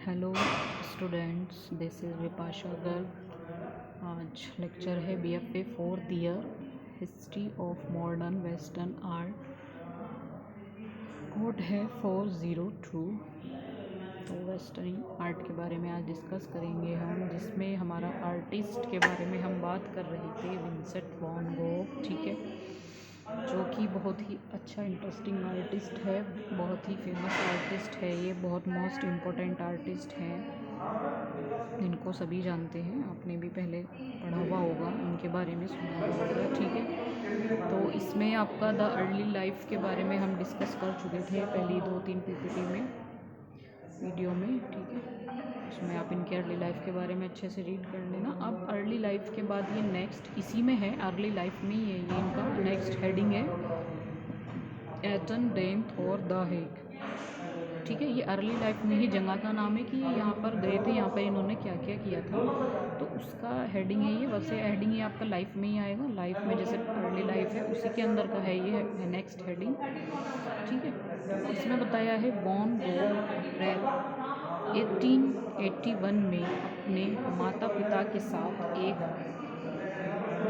Hello students, this is Vipasha Garg. आज lecture है BFA 4th year history of modern western art. Code है 402। तो western art के बारे में आज डिस्कस करेंगे हम, जिसमें हमारा आर्टिस्ट के बारे में हम बात कर रहे थे, विंसेंट वैन गॉग। ठीक है, जो कि बहुत ही अच्छा इंटरेस्टिंग आर्टिस्ट है, बहुत ही फेमस आर्टिस्ट है। ये बहुत मोस्ट इम्पोर्टेंट आर्टिस्ट हैं, इनको सभी जानते हैं। आपने भी पहले पढ़ा हुआ होगा, इनके बारे में सुना हुआ होगा। ठीक है, तो इसमें आपका द अर्ली लाइफ के बारे में हम डिस्कस कर चुके थे पहली 2-3 PPT में, वीडियो में। ठीक है, उसमें आप इनके अर्ली लाइफ के बारे में अच्छे से रीड कर लेना। अब अर्ली लाइफ के बाद ये नेक्स्ट इसी में है, अर्ली लाइफ में ही है, ये इनका नेक्स्ट हेडिंग है, एटन, डेथ और द हेग। ठीक है, ये अर्ली लाइफ में ही जगह का नाम है कि यहाँ पर गए थे, यहाँ पर इन्होंने क्या क्या किया था, तो उसका हेडिंग है ये। वैसे हेडिंग ये आपका लाइफ में ही आएगा, लाइफ में जैसे अर्ली लाइफ है उसी के अंदर का है ये है नेक्स्ट हेडिंग। ठीक है, तो इसमें बताया है वैन गॉग अप्रैल 1881 में अपने माता पिता के साथ एक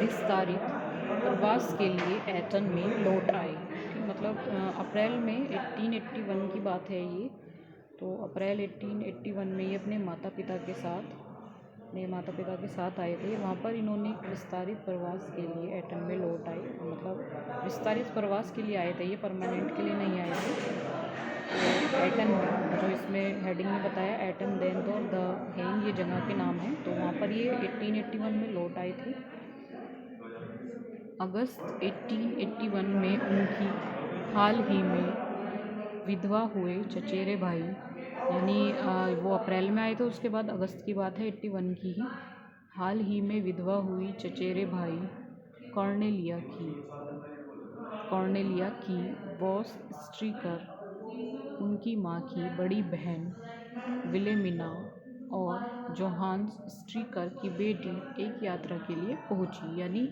विस्तारित प्रवास के लिए एटन में लौट आए। मतलब अप्रैल में 1881 की बात है ये। तो अप्रैल 1881 में ये अपने माता पिता के साथ आए थे। वहाँ पर इन्होंने एक विस्तारित प्रवास के लिए एटन में लौट आए। मतलब विस्तारित प्रवास के लिए आए थे, ये परमानेंट के लिए नहीं आए थे। तो एटन में, जो इसमें हेडिंग में बताया, एटन, डेथ और द हेग, ये जगह के नाम है। तो वहाँ पर ये 1881 में लौट आए थे। अगस्त 1881 में उनकी हाल ही में विधवा हुए चचेरे भाई, यानी वो अप्रैल में आए थे, उसके बाद अगस्त की बात है 81 की ही, हाल ही में विधवा हुई चचेरे भाई कॉर्नेलिया की वॉस स्ट्रीकर, उनकी माँ की बड़ी बहन विलेमिना और जोहान्स स्ट्रीकर की बेटी एक यात्रा के लिए पहुंची। यानी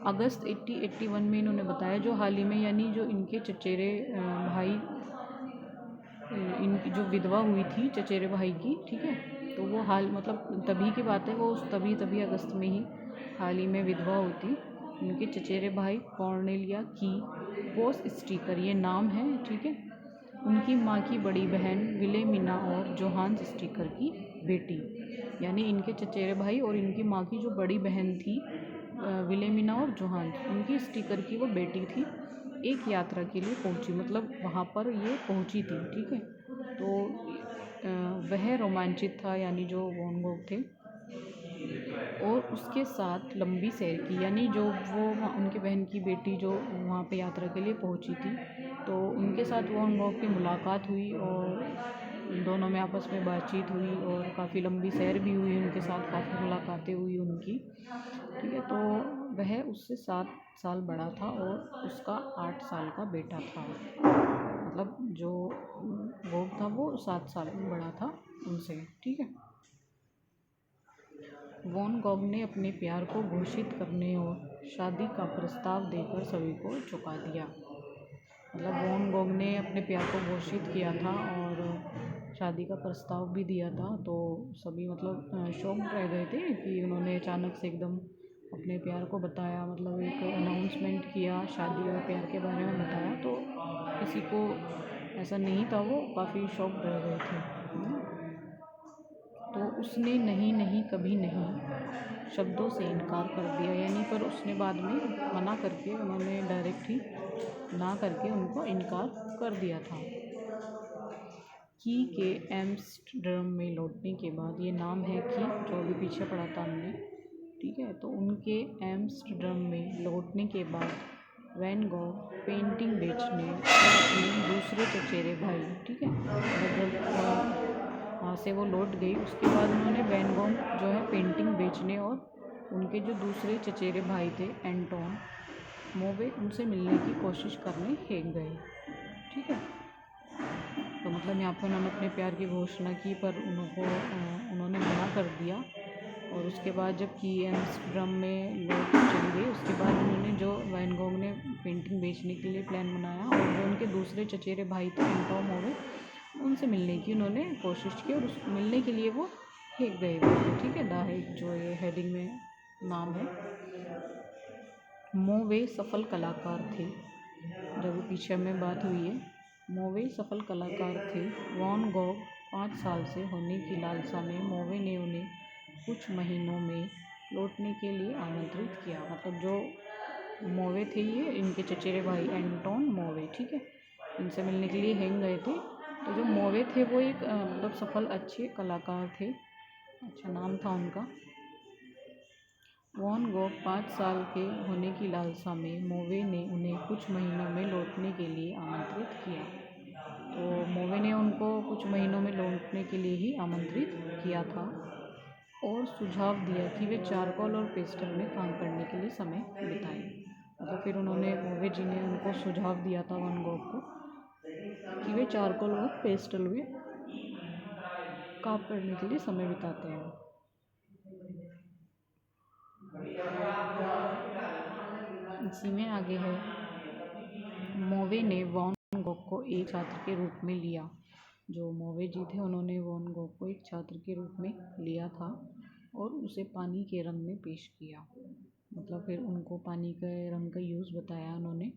अगस्त 1881 में इन्होंने बताया, जो हाल ही में, यानी जो इनके चचेरे भाई, इनकी जो विधवा हुई थी चचेरे भाई की, ठीक है, तो वो हाल मतलब तभी की बात है, वो उस तभी अगस्त में ही हाल ही में विधवा हुई थी उनके चचेरे भाई कॉर्नेलिया की वॉस स्ट्रीकर, ये नाम है। ठीक है, उनकी माँ की बड़ी बहन विलेमिना और जोहान्स स्ट्रीकर की बेटी, यानी इनके चचेरे भाई और इनकी माँ की जो बड़ी बहन थी विलेमिना और जोहान्स, उनकी स्ट्रीकर की वो बेटी थी, एक यात्रा के लिए पहुंची। मतलब वहाँ पर ये पहुंची थी। ठीक है, तो वह रोमांचित था, यानी जो वैन गॉग थे, और उसके साथ लंबी सैर की, यानी जो वो उनके बहन की बेटी जो वहाँ पे यात्रा के लिए पहुँची थी, तो उनके साथ वैन गॉग की मुलाकात हुई और दोनों में आपस में बातचीत हुई और काफ़ी लंबी सैर भी हुई उनके साथ, काफ़ी मुलाकातें हुई उनकी। ठीक है, तो वह उससे 7 साल बड़ा था और उसका 8 साल का बेटा था। मतलब जो गॉग था वो 7 साल बड़ा था उनसे। ठीक है, वैन गॉग ने अपने प्यार को घोषित करने और शादी का प्रस्ताव देकर सभी को चौंका दिया। मतलब वैन गॉग ने अपने प्यार को घोषित किया था और शादी का प्रस्ताव भी दिया था, तो सभी मतलब शॉक्ड रह गए थे कि उन्होंने अचानक से एकदम अपने प्यार को बताया, मतलब एक अनाउंसमेंट किया, शादी और प्यार के बारे में बताया। तो किसी को ऐसा नहीं था, वो काफ़ी शॉक्ड रह गए थे। तो उसने नहीं कभी नहीं शब्दों से इनकार कर दिया, यानी पर उसने बाद में मना करके, उन्होंने डायरेक्ट ही ना करके उनको इनकार कर दिया था। की के एम्स्टर्डम में लौटने के बाद, ये नाम है की, जो अभी पीछे पढ़ा था हमने। ठीक है, तो उनके एम्स्टर्डम में लौटने के बाद वैन गॉग पेंटिंग बेचने और अपने दूसरे चचेरे भाई, ठीक है, जब वहाँ से वो लौट गई, उसके बाद उन्होंने वैन गॉग जो है पेंटिंग बेचने और उनके जो दूसरे चचेरे भाई थे एंटोन मोवे, उनसे मिलने की कोशिश करने हेग गए। ठीक है, तो मतलब यहाँ पर उन्होंने अपने प्यार की घोषणा की, पर उन्होंने मना कर दिया। और उसके बाद जब की एम्स्टर्डम में लौट चली गई, उसके बाद उन्होंने जो वैन गॉग ने पेंटिंग बेचने के लिए प्लान बनाया और जो उनके दूसरे चचेरे भाई थे एंटोन मोवे, उनसे उनसे मिलने की उन्होंने कोशिश की और उस मिलने के लिए वो हेग गए थे, ठीक है। द हेग जो ये हेडिंग में नाम है। मोवे सफल कलाकार थे, जब पीछे में बात हुई है। मोवे सफल कलाकार थे। वॉन गॉग 5 साल से होने की लालसा में मोवे ने उन्हें कुछ महीनों में लौटने के लिए आमंत्रित किया। मतलब जो मोवे थे ये इनके चचेरे भाई एंटोन मोवे, ठीक है, इनसे मिलने के लिए हेंग गए थे। तो जो मोवे थे वो एक मतलब सफल अच्छे कलाकार थे, अच्छा नाम था उनका। वॉन गॉग 5 साल के होने की लालसा में मोवे ने उन्हें कुछ महीनों में लौटने के लिए आमंत्रित किया। तो मोवे ने उनको कुछ महीनों में लौटने के लिए ही आमंत्रित किया था और सुझाव दिया कि वे चारकोल और पेस्टल में काम करने के लिए समय बिताएं। मतलब फिर उन्होंने मोवे जी ने उनको सुझाव दिया था वॉन गॉग को कि वे चारकोल और पेस्टल में काम करने के लिए समय बिताते हैं। इसी में आगे है, मोवे ने वॉन गॉग को एक छात्र के रूप में लिया। जो मोवे जी थे उन्होंने वॉन गॉग को एक छात्र के रूप में लिया था और उसे पानी के रंग में पेश किया। मतलब फिर उनको पानी के रंग का यूज़ बताया उन्होंने,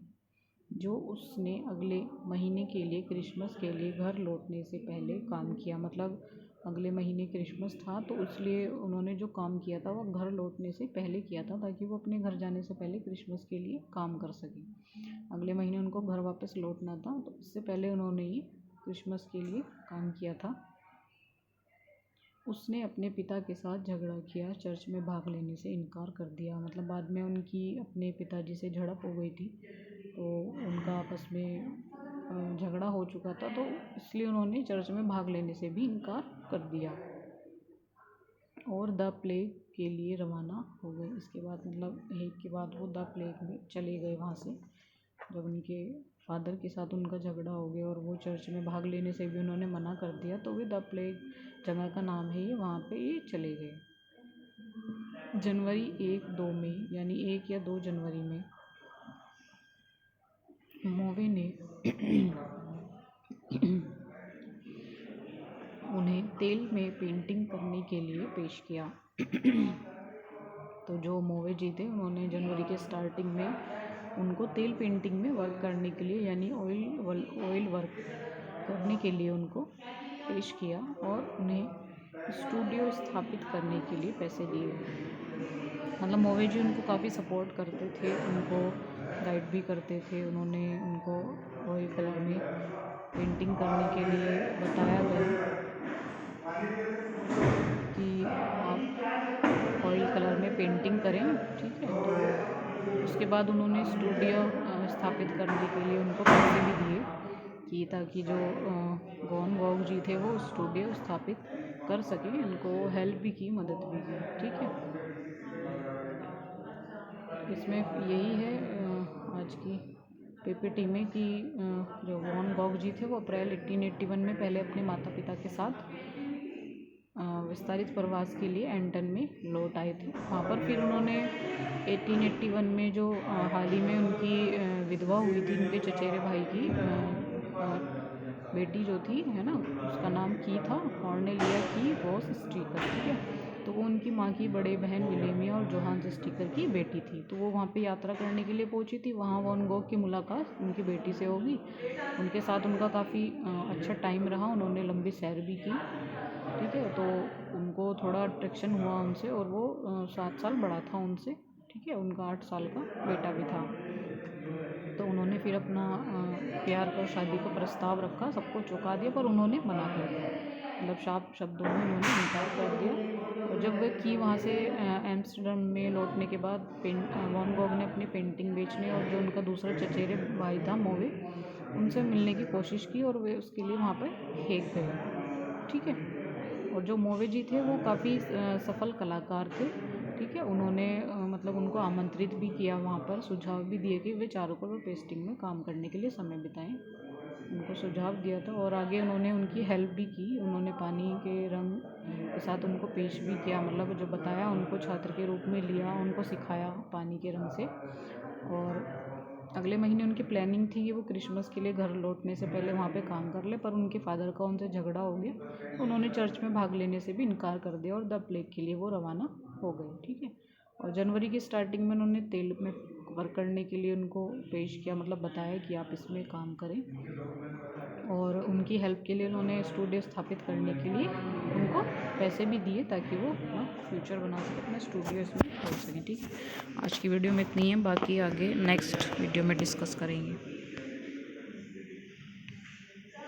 जो उसने अगले महीने के लिए क्रिसमस के लिए घर लौटने से पहले काम किया। मतलब अगले महीने क्रिसमस था तो इसलिए उन्होंने जो काम किया था वो घर लौटने से पहले किया था, ताकि वो अपने घर जाने से पहले क्रिसमस के लिए काम कर सकें। अगले महीने उनको घर वापस लौटना था तो इससे पहले उन्होंने ये क्रिसमस के लिए काम किया था। उसने अपने पिता के साथ झगड़ा किया, चर्च में भाग लेने से इनकार कर दिया। मतलब बाद में उनकी अपने पिताजी से झड़प हो गई थी, तो उनका आपस में झगड़ा हो चुका था, तो इसलिए उन्होंने चर्च में भाग लेने से भी इनकार कर दिया और द प्लेग के लिए रवाना हो गए। इसके बाद मतलब हेग के बाद वो द प्लेग में चले गए वहाँ से। जब उनके फादर के साथ उनका झगड़ा हो गया और वो चर्च में भाग लेने से भी उन्होंने मना कर दिया, तो वे द प्लेग जगह का नाम है ये, वहाँ पे ये चले गए। जनवरी 1-2 में यानी 1 या 2 जनवरी में मोवे ने उन्हें तेल में पेंटिंग करने के लिए पेश किया। तो जो मोवे जी थे उन्होंने जनवरी के स्टार्टिंग में उनको तेल पेंटिंग में वर्क करने के लिए यानी ऑयल वर्क करने के लिए उनको पेश किया और उन्हें स्टूडियो स्थापित करने के लिए पैसे दिए। मतलब मोवे जी उनको काफ़ी सपोर्ट करते थे, उनको गाइड भी करते थे। उन्होंने उनको ऑयल कलर में पेंटिंग करने के लिए बताया गया कि आप ऑयल कलर में पेंटिंग करें, ठीक है। तो उसके बाद उन्होंने स्टूडियो स्थापित करने के लिए उनको पैसे भी दिए कि ताकि जो वॉन गॉग जी थे वो स्टूडियो स्थापित कर सकें। उनको हेल्प भी की, मदद भी की, ठीक है। इसमें यही है आज की पीपीटी में कि जो वॉन गॉग जी थे वो अप्रैल 1881 में पहले अपने माता पिता के साथ विस्तारित प्रवास के लिए एंटन में लौट आए थे। वहाँ पर फिर उन्होंने 1881 में जो हाल ही में उनकी विधवा हुई थी उनके चचेरे भाई की बेटी जो थी, है ना, उसका नाम की था, कॉर्नेलिया की वॉस स्टीकर, ठीक है। तो वो उनकी माँ की बड़े बहन विलेमिया और जोहान्स स्टीकर की बेटी थी। तो वो वहाँ पे यात्रा करने के लिए पहुँची थी। वहाँ वॉन गॉग की मुलाकात उनकी बेटी से होगी। उनके साथ उनका काफ़ी अच्छा टाइम रहा, उन्होंने लंबी सैर भी की, ठीक है। तो उनको थोड़ा अट्रैक्शन हुआ उनसे और वो 7 साल बड़ा था उनसे, ठीक है। उनका 8 साल का बेटा भी था। तो उन्होंने फिर अपना प्यार का शादी का प्रस्ताव रखा, सबको चौंका दिया, पर उन्होंने मना कर दिया। मतलब साफ शब्दों में उन्होंने इनकार कर दिया। और जब वह की वहाँ से एम्स्टर्डम में लौटने के बाद वॉन गॉग ने अपनी पेंटिंग बेचने और जो उनका दूसरा चचेरे भाई था मोवे, उनसे मिलने की कोशिश की और वे उसके लिए वहाँ पर हेग गए, ठीक है। और जो मोवे जी थे वो काफ़ी सफल कलाकार थे, ठीक है। उन्होंने मतलब उनको आमंत्रित भी किया, वहाँ पर सुझाव भी दिए कि वे चारकोल और पेस्टिंग में काम करने के लिए समय बिताएं, उनको सुझाव दिया था। और आगे उन्होंने उनकी हेल्प भी की, उन्होंने पानी के रंग के साथ उनको पेश भी किया। मतलब जो बताया, उनको छात्र के रूप में लिया, उनको सिखाया पानी के रंग से। और अगले महीने उनकी प्लानिंग थी कि वो क्रिसमस के लिए घर लौटने से पहले वहाँ पे काम कर ले, पर उनके फादर का उनसे झगड़ा हो गया। उन्होंने चर्च में भाग लेने से भी इनकार कर दिया और द प्लेग के लिए वो रवाना हो गए, ठीक है। और जनवरी की स्टार्टिंग में उन्होंने तेल में वर्क करने के लिए उनको पेश किया, मतलब बताया कि आप इसमें काम करें, और उनकी हेल्प के लिए उन्होंने स्टूडियो स्थापित करने के लिए उनको पैसे भी दिए ताकि वो अपना फ्यूचर बना सके, अपना स्टूडियो इसमें खोल सकें, ठीक है। आज की वीडियो में इतनी है, बाकी आगे नेक्स्ट वीडियो में डिस्कस करेंगे।